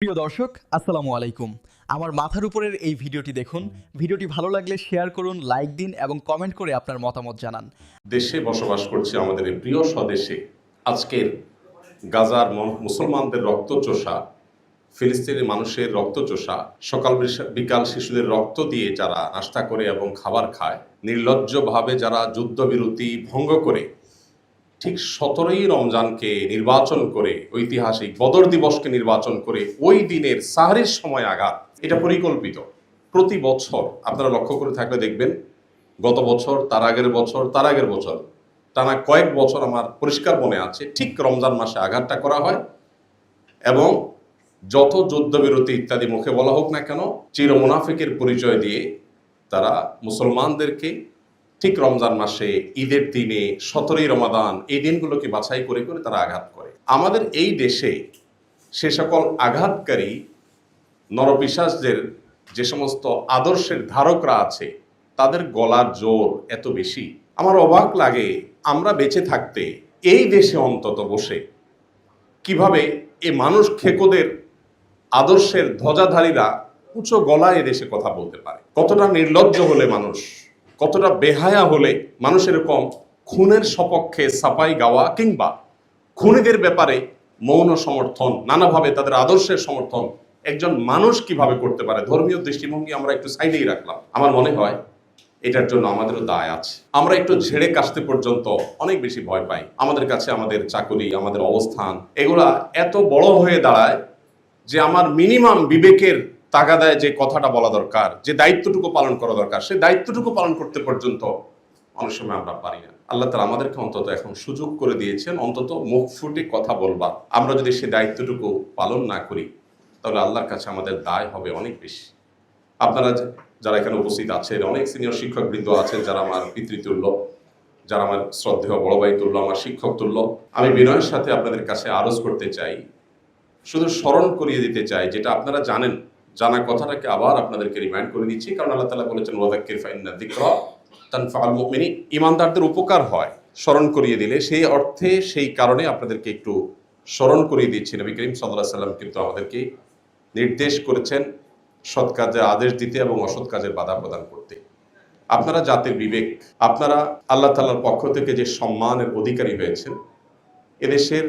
প্রিয় দর্শক, আসসালামু আলাইকুম। আমার মাথার উপরের এই ভিডিওটি দেখুন। ভিডিওটি ভালো লাগলে শেয়ার করুন, লাইক দিন এবং কমেন্ট করে আপনার মতামত জানান। দেশে বসবাস করছে আমাদের এই প্রিয় স্বদেশে আজকের গাজার মুসলমানদের রক্তচোষা, ফিলিস্তিনি মানুষের রক্তচোষা, সকাল বিকাল শিশুদের রক্ত দিয়ে যারা নাস্তা করে এবং খাবার খায়, নির্লজ্জভাবে যারা যুদ্ধবিরতি ভঙ্গ করে ঠিক 17ই রমজানকে নির্বাচন করে, ঐতিহাসিক বদর দিবসকে নির্বাচন করে ওই দিনের সাহরির সময় আঘাত, এটা পরিকল্পিত। প্রতি বছর আপনারা লক্ষ্য করে থাকলে দেখবেন, গত বছর, তার আগের বছর, তার আগের বছর, টানা কয়েক বছর আমার পরিষ্কার মনে আছে, ঠিক রমজান মাসে আঘাতটা করা হয়। এবং যত যুদ্ধবিরতি ইত্যাদি মুখে বলা হোক না কেন, চির মুনাফিকের পরিচয় দিয়ে তারা মুসলমানদেরকে ঠিক রমজান মাসে, ঈদের দিনে, 17ই রমাদান, এই দিনগুলোকে বাছাই করে করে তারা আঘাত করে। আমাদের এই দেশে সে সকল আঘাতকারী নরপিশাচদের যে সমস্ত আদর্শের ধারকরা আছে, তাদের গলার জোর এত বেশি। আমার অবাক লাগে, আমরা বেঁচে থাকতে এই দেশে অন্তত বসে কিভাবে এ মানুষ খেকোদের আদর্শের ধ্বজাধারীরা উঁচু গলায় এ দেশে কথা বলতে পারে। কতটা নির্লজ্জ হলে মানুষ, কতটা বেহায়া হলে মানুষ এরকম খুনের সপক্ষে সাফাই গাওয়া কিংবা খুনিদের ব্যাপারে মৌন সমর্থন, নানাভাবে তাদের আদর্শের সমর্থন একজন মানুষ কিভাবে করতে পারে। ধর্মীয় দৃষ্টিভঙ্গি আমরা একটু সাইডেই রাখলাম। আমার মনে হয় এটার জন্য আমাদেরও দায় আছে। আমরা একটু ঝেড়ে কাশতে পর্যন্ত অনেক বেশি ভয় পাই। আমাদের কাছে আমাদের চাকরি, আমাদের অবস্থান, এগুলা এত বড় হয়ে দাঁড়ায় যে আমার মিনিমাম বিবেকের তাগাদায় যে কথাটা বলা দরকার, যে দায়িত্বটুকু পালন করা দরকার, সে দায়িত্বটুকু পালন করতে পর্যন্ত অনেক সময় আমরা পারি না। আল্লাহ তাআলা আমাদেরকে অন্তত এখন সুযোগ করে দিয়েছেন, অন্তত মুখ ফুটে কথা বলবা। আমরা যদি সে দায়িত্বটুকু পালন না করি, তাহলে আল্লাহর কাছে আমাদের দায় হবে অনেক বেশি। আপনারা যারা এখানে উপস্থিত আছেন, অনেক সিনিয়র শিক্ষকবৃন্দ আছেন যারা আমার পিতৃতুল্য, যারা আমার শ্রদ্ধেয় বড় ভাই তুল্য, আমার শিক্ষক তুল্য, আমি বিনয়ের সাথে আপনাদের কাছে আরজ করতে চাই, শুধু স্মরণ করিয়ে দিতে চাই, যেটা আপনারা জানেন, জানা কথাটাকে আবার আপনাদেরকে রিমাইন্ড করে দিচ্ছি। কারণ আল্লাহ তাআলা বলেছেন, ওয়াযাক্কির ফাইন্না যিকরা তানফাউল মুমিনিন, ঈমানদারদের উপকার হয় স্মরণ করিয়ে দিলে। সেই অর্থে, সেই কারণে আপনাদেরকে একটু স্মরণ করিয়ে দিচ্ছি। নবী করিম সাল্লাল্লাহু আলাইহি সাল্লাম কিন্তু আমাদেরকে নির্দেশ করেছেন সৎ কাজের আদেশ দিতে এবং অসৎ কাজের বাধা প্রদান করতে। আপনারা জাতির বিবেক, আপনারা আল্লাহ তাআলার পক্ষ থেকে যে সম্মানের অধিকারী হয়েছেন, এদেশের